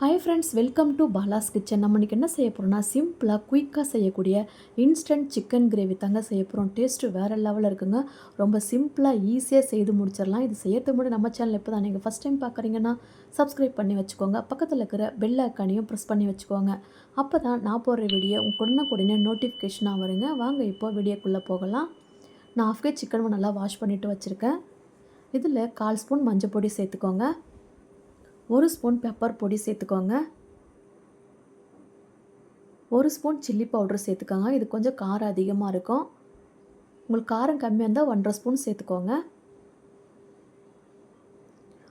Hi friends, welcome to Bala's kitchen. நம்ம இன்றைக்கி என்ன செய்ய போகிறோம்னா, சிம்பிளாக குயிக்காக செய்யக்கூடிய இன்ஸ்டன்ட் சிக்கன் கிரேவி தாங்க செய்ய போகிறோம். டேஸ்ட்டு வேறு லெவலில் இருக்குங்க. ரொம்ப சிம்பிளாக ஈஸியாக செய்து முடிச்சிடலாம். இது செய்யறதுக்கு முன்னாடி நம்ம சேனல் இப்போ தான் நீங்கள் ஃபஸ்ட் டைம் பார்க்குறீங்கன்னா சப்ஸ்கிரைப் பண்ணி வச்சுக்கோங்க. பக்கத்தில் இருக்கிற பெல் ஐக்கானையும் ப்ரெஸ் பண்ணி வச்சுக்கோங்க. அப்போ தான் நான் போடுற வீடியோ உடனே நோட்டிஃபிகேஷனாக வருங்க. வாங்க இப்போ வீடியோக்குள்ளே போகலாம். நான் ஆஃப் கே சிக்கன் நல்லா வாஷ் பண்ணிவிட்டு வச்சுருக்கேன். இதில் 1/4 ஸ்பூன் மஞ்சள் பொடி சேர்த்துக்கோங்க. 1 ஸ்பூன் பெப்பர் பொடி சேர்த்துக்கோங்க. 1 ஸ்பூன் சில்லி பவுடர் சேர்த்துக்கோங்க. இது கொஞ்சம் காரம் அதிகமாக இருக்கும். உங்களுக்கு காரம் கம்மியாக இருந்தால் 1.5 ஸ்பூன் சேர்த்துக்கோங்க.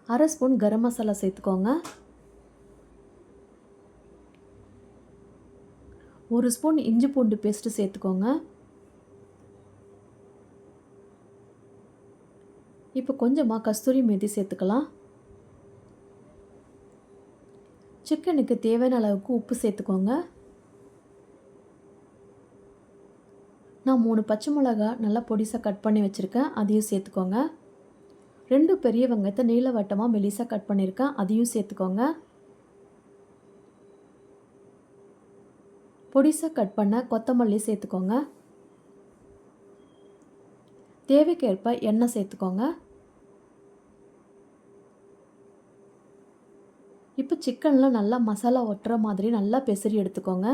1/2 ஸ்பூன் கரம் மசாலா சேர்த்துக்கோங்க. 1 ஸ்பூன் இஞ்சி பூண்டு பேஸ்ட்டு சேர்த்துக்கோங்க. இப்போ கொஞ்சமாக கஸ்தூரி மேத்தி சேர்த்துக்கலாம். சிக்கனுக்கு தேவையான அளவுக்கு உப்பு சேர்த்துக்கோங்க. நான் 3 பச்சை மிளகா நல்லா பொடிசாக கட் பண்ணி வச்சுருக்கேன், அதையும் சேர்த்துக்கோங்க. 2 பெரிய வெங்காயத்தை நீல வட்டமாக மெலிசாக கட் பண்ணியிருக்கேன், அதையும் சேர்த்துக்கோங்க. பொடிசாக கட் பண்ண கொத்தமல்லி சேர்த்துக்கோங்க. தேவைக்கேற்ப எண்ணெய் சேர்த்துக்கோங்க. இப்போ சிக்கனில் நல்லா மசாலா ஒட்டுற மாதிரி நல்லா பெசரி எடுத்துக்கோங்க.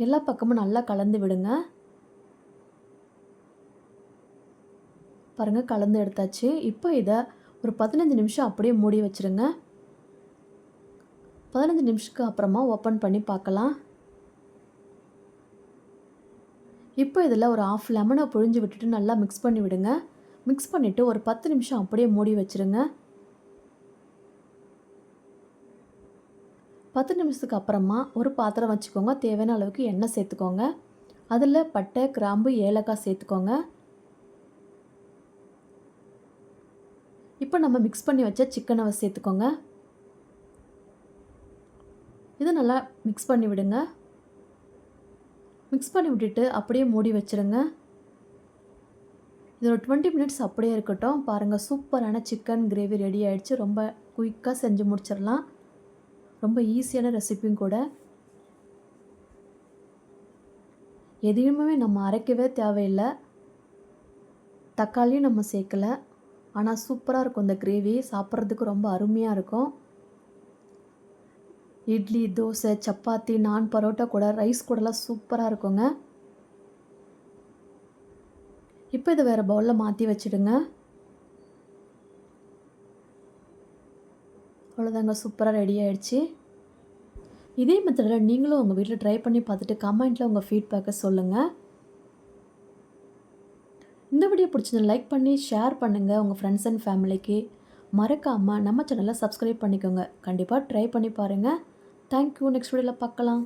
எல்லா பக்கமும் நல்லா கலந்து விடுங்க. பாருங்கள், கலந்து எடுத்தாச்சு. இப்போ இதை ஒரு 15 நிமிஷம் அப்படியே மூடி வச்சுருங்க. 15 நிமிஷத்துக்கு அப்புறமா ஓப்பன் பண்ணி பார்க்கலாம். இப்போ இதில் ஒரு 1/2 லெமனை புழிஞ்சு விட்டுட்டு நல்லா மிக்ஸ் பண்ணி விடுங்க. மிக்ஸ் பண்ணிவிட்டு ஒரு 10 நிமிஷம் அப்படியே மூடி வச்சுருங்க. 10 நிமிஷத்துக்கு அப்புறமா ஒரு பாத்திரம் வச்சுக்கோங்க. தேவையான அளவுக்கு எண்ணெய் சேர்த்துக்கோங்க. அதில் பட்டை, கிராம்பு, ஏலக்காய் சேர்த்துக்கோங்க. இப்போ நம்ம மிக்ஸ் பண்ணி வச்ச சிக்கனை சேர்த்துக்கோங்க. இதை நல்லா மிக்ஸ் பண்ணி விடுங்க. மிக்ஸ் பண்ணி விட்டுட்டு அப்படியே மூடி வச்சுருங்க. இது ஒரு 20 மினிட்ஸ் அப்படியே இருக்கட்டும். பாருங்கள், சூப்பரான சிக்கன் கிரேவி ரெடி ஆகிடுச்சு. ரொம்ப குயிக்காக செஞ்சு முடிச்சிடலாம். ரொம்ப ஈஸியான ரெசிபியும் கூட. எதையுமே நம்ம அரைக்கவே தேவையில்லை. தக்காளியும் நம்ம சேர்க்கலை. ஆனால் சூப்பராக இருக்கும் இந்த கிரேவி. சாப்பிட்றதுக்கு ரொம்ப அருமையாக இருக்கும். இட்லி, தோசை, சப்பாத்தி, நான், பரோட்டா கூட, ரைஸ் கூடலாம் சூப்பராக இருக்குங்க. இப்போ இதை வேறு பவுலில் மாற்றி வச்சுடுங்க. அவ்வளோதாங்க, சூப்பராக ரெடி ஆகிடுச்சு. இதே மெத்தடில் நீங்களும் உங்கள் வீட்டில் ட்ரை பண்ணி பார்த்துட்டு கமெண்ட்டில் உங்கள் ஃபீட்பேக்கை சொல்லுங்கள். இந்த வீடியோ பிடிச்சதை லைக் பண்ணி ஷேர் பண்ணுங்கள் உங்கள் ஃப்ரெண்ட்ஸ் அண்ட் ஃபேமிலிக்கு. மறக்காமல் நம்ம சேனலை சப்ஸ்கிரைப் பண்ணிக்கோங்க. கண்டிப்பாக ட்ரை பண்ணி பாருங்கள். தேங்க்யூ. நெக்ஸ்ட் வீடியோவில் பார்க்கலாம்.